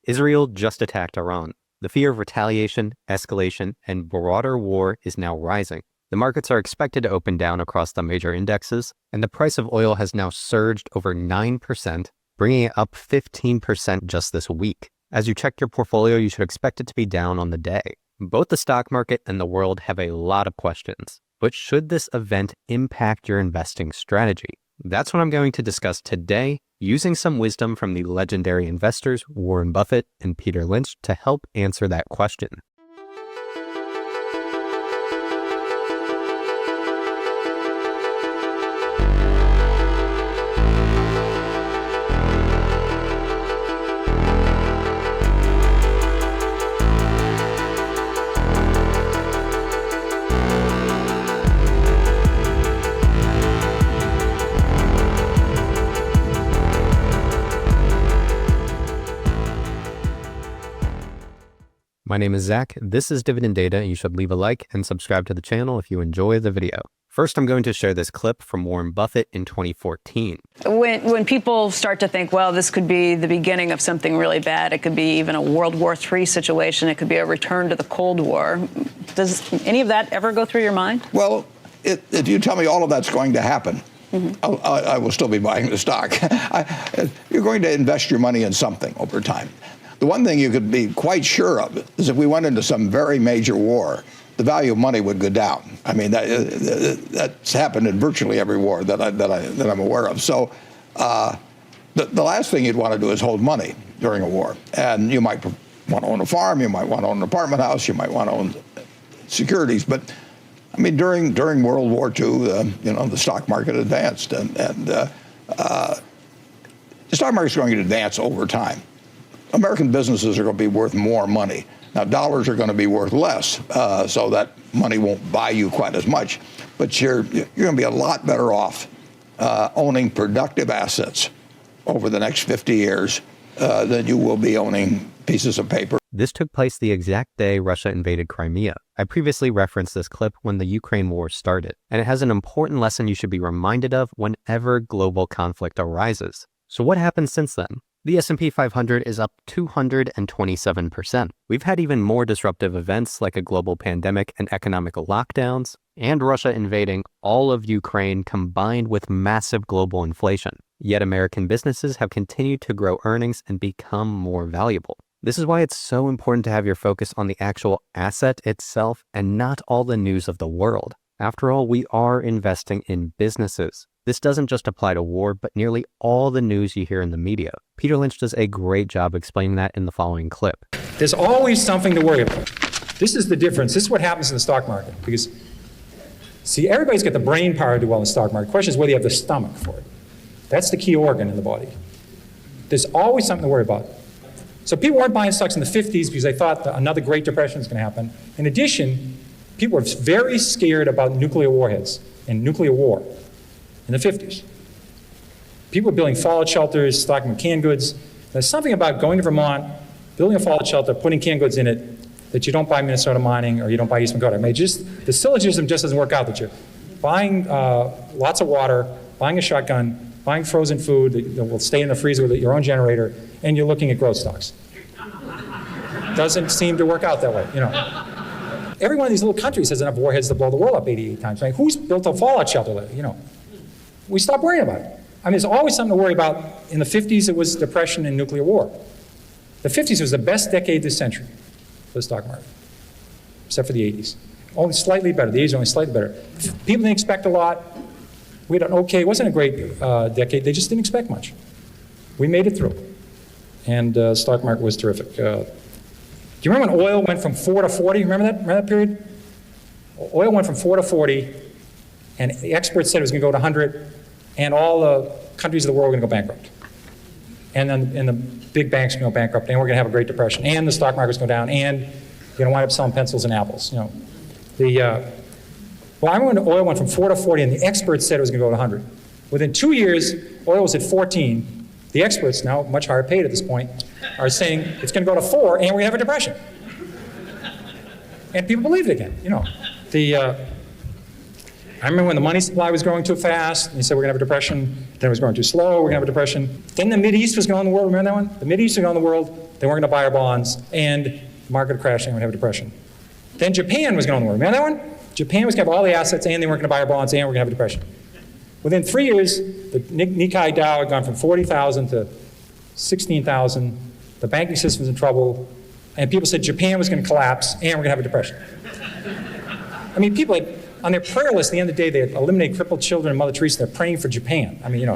Israel just attacked Iran. The fear of retaliation, escalation, and broader war is now rising. The markets are expected to open down across the major indexes, and the price of oil has now surged over 9%, bringing it up 15% just this week. As you check your portfolio, you should expect it to be down on the day. Both the stock market and the world have a lot of questions, but should this event impact your investing strategy? That's what I'm going to discuss today, using some wisdom from the legendary investors Warren Buffett and Peter Lynch to help answer that question. My name is Zach. This is Dividend Data. You should leave a like and subscribe to the channel if you enjoy the video. First, I'm going to share this clip from Warren Buffett in 2014. When people start to think, well, this could be the beginning of something really bad, it could be even a World War III situation, it could be a return to the Cold War. Does any of that ever go through your mind? Well, if you tell me all of that's going to happen, I will still be buying the stock. You're going to invest your money in something over time. The one thing you could be quite sure of is if we went into some very major war, the value of money would go down. I mean, that's happened in virtually every war that I'm aware of. So the last thing you'd want to do is hold money during a war. And you might want to own a farm, you might want to own an apartment house, you might want to own securities. But I mean, during World War II, the stock market advanced, and the stock market's going to advance over time. American businesses are going to be worth more money. Now, dollars are going to be worth less, so that money won't buy you quite as much. But you're going to be a lot better off owning productive assets over the next 50 years than you will be owning pieces of paper. This took place the exact day Russia invaded Crimea. I previously referenced this clip when the Ukraine war started, and it has an important lesson you should be reminded of whenever global conflict arises. So what happened since then? The S&P 500 is up 227%. We've had even more disruptive events like a global pandemic and economic lockdowns, and Russia invading all of Ukraine combined with massive global inflation. Yet American businesses have continued to grow earnings and become more valuable. This is why it's so important to have your focus on the actual asset itself and not all the news of the world. After all, we are investing in businesses. This doesn't just apply to war, but nearly all the news you hear in the media. Peter Lynch does a great job explaining that in the following clip. There's always something to worry about. This is the difference. This is what happens in the stock market. Because, see, everybody's got the brain power to do well in the stock market. The question is whether you have the stomach for it. That's the key organ in the body. There's always something to worry about. So people weren't buying stocks in the 50s because they thought that another Great Depression was going to happen. In addition, people were very scared about nuclear warheads and nuclear war. In the 50s. People were building fallout shelters, stocking canned goods. There's something about going to Vermont, building a fallout shelter, putting canned goods in it, that you don't buy Minnesota Mining or you don't buy Eastman Kodak. I mean, the syllogism just doesn't work out, that you're buying lots of water, buying a shotgun, buying frozen food that will stay in the freezer with your own generator, and you're looking at growth stocks. Doesn't seem to work out that way, Every one of these little countries has enough warheads to blow the world up 88 times. Right? Who's built a fallout shelter there, We stopped worrying about it. I mean, there's always something to worry about. In the 50s, it was depression and nuclear war. The 50s was the best decade this century for the stock market, except for the 80s. Only slightly better. The 80s are only slightly better. People didn't expect a lot. We had an okay, it wasn't a great decade. They just didn't expect much. We made it through. And the stock market was terrific. Do you remember when oil went from 4 to 40? Remember that period? Oil went from 4 to 40, and the experts said it was going to go to 100. And all the countries of the world are going to go bankrupt. And then the big banks are going to go bankrupt, and we're going to have a Great Depression, and the stock market's going to go down, and you're going to wind up selling pencils and apples. Well, I remember when oil went from 4 to 40, and the experts said it was going to go to 100. Within 2 years, oil was at 14. The experts, now much higher paid at this point, are saying it's going to go to 4, and we're going to have a depression. And people believed it again. I remember when the money supply was growing too fast, and he said we're going to have a depression. Then it was growing too slow, we're going to have a depression. Then the Mideast was going on the world, remember that one? The Mideast was going on the world, they weren't going to buy our bonds, and the market would crash and we'd have a depression. Then Japan was going on the world, remember that one? Japan was going to have all the assets, and they weren't going to buy our bonds, and we're going to have a depression. Within 3 years, the Nikkei Dow had gone from 40,000 to 16,000. The banking system was in trouble, and people said Japan was going to collapse, and we're going to have a depression. I mean, people had, on their prayer list, at the end of the day, they had eliminated crippled children and Mother Teresa. They're praying for Japan. I mean,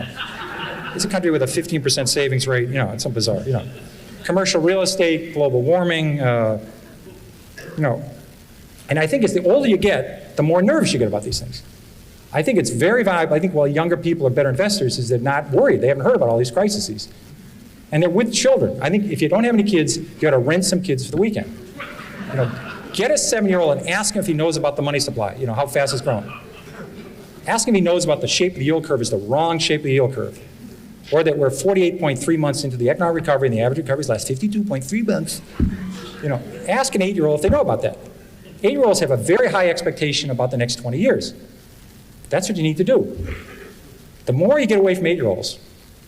it's a country with a 15% savings rate. It's so bizarre. Commercial real estate, global warming. And I think as the older you get, the more nervous you get about these things. I think it's very valuable. I think while younger people are better investors, is they're not worried. They haven't heard about all these crises, and they're with children. I think if you don't have any kids, you got to rent some kids for the weekend. Get a 7-year-old and ask him if he knows about the money supply, how fast it's growing. Ask him if he knows about the shape of the yield curve is the wrong shape of the yield curve. Or that we're 48.3 months into the economic recovery and the average recovery lasts 52.3 months. Ask an 8-year-old if they know about that. 8-year-olds have a very high expectation about the next 20 years. That's what you need to do. The more you get away from 8-year-olds,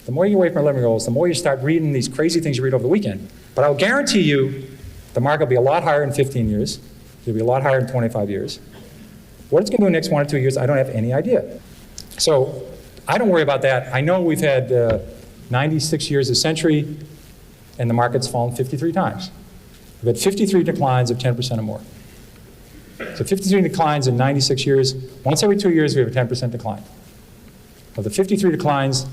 the more you get away from 11-year-olds, the more you start reading these crazy things you read over the weekend. But I'll guarantee you, the market will be a lot higher in 15 years. It'll be a lot higher in 25 years. What it's going to do in the next 1 or 2 years, I don't have any idea. So I don't worry about that. I know we've had 96 years a century, and the market's fallen 53 times. We've had 53 declines of 10% or more. So 53 declines in 96 years. Once every 2 years, we have a 10% decline. Of the 53 declines,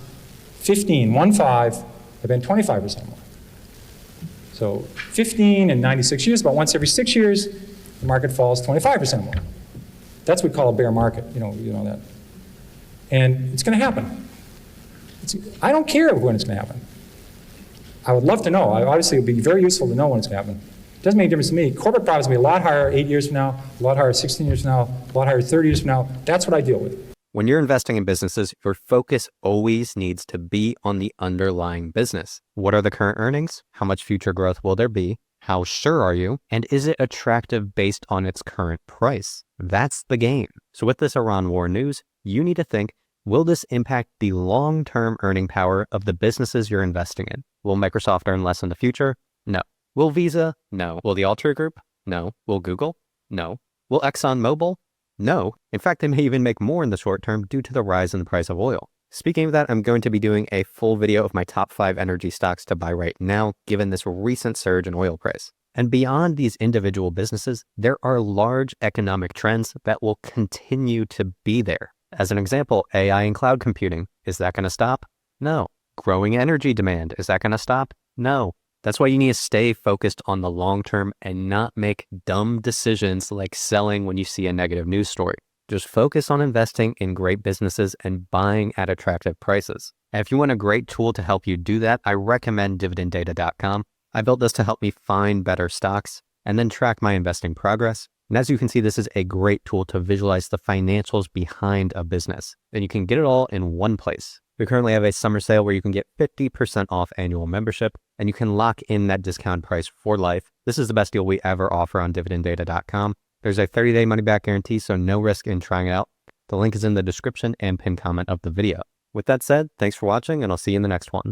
15 have been 25% more. So 15 in 96 years, about once every 6 years, the market falls 25% more. That's what we call a bear market, you know that. And it's going to happen. I don't care when it's going to happen. I would love to know. Obviously, it would be very useful to know when it's going to happen. It doesn't make a difference to me. Corporate profits will be a lot higher 8 years from now, a lot higher 16 years from now, a lot higher 30 years from now. That's what I deal with. When you're investing in businesses, your focus always needs to be on the underlying business. What are the current earnings? How much future growth will there be? How sure are you? And is it attractive based on its current price? That's the game. So with this Iran war news, you need to think, will this impact the long-term earning power of the businesses you're investing in? Will Microsoft earn less in the future? No. Will Visa? No. Will the Altria Group? No. Will Google? No. Will ExxonMobil? No. In fact, they may even make more in the short term due to the rise in the price of oil. Speaking of that, I'm going to be doing a full video of my top 5 energy stocks to buy right now, given this recent surge in oil price. And beyond these individual businesses, there are large economic trends that will continue to be there. As an example, AI and cloud computing. Is that going to stop? No. Growing energy demand. Is that going to stop? No. That's why you need to stay focused on the long term and not make dumb decisions like selling when you see a negative news story. Just focus on investing in great businesses and buying at attractive prices. And if you want a great tool to help you do that, I recommend dividenddata.com. I built this to help me find better stocks and then track my investing progress. And as you can see, this is a great tool to visualize the financials behind a business. And you can get it all in one place. We currently have a summer sale where you can get 50% off annual membership, and you can lock in that discount price for life. This is the best deal we ever offer on dividenddata.com. There's a 30-day money-back guarantee, so no risk in trying it out. The link is in the description and pinned comment of the video. With that said, thanks for watching, and I'll see you in the next one.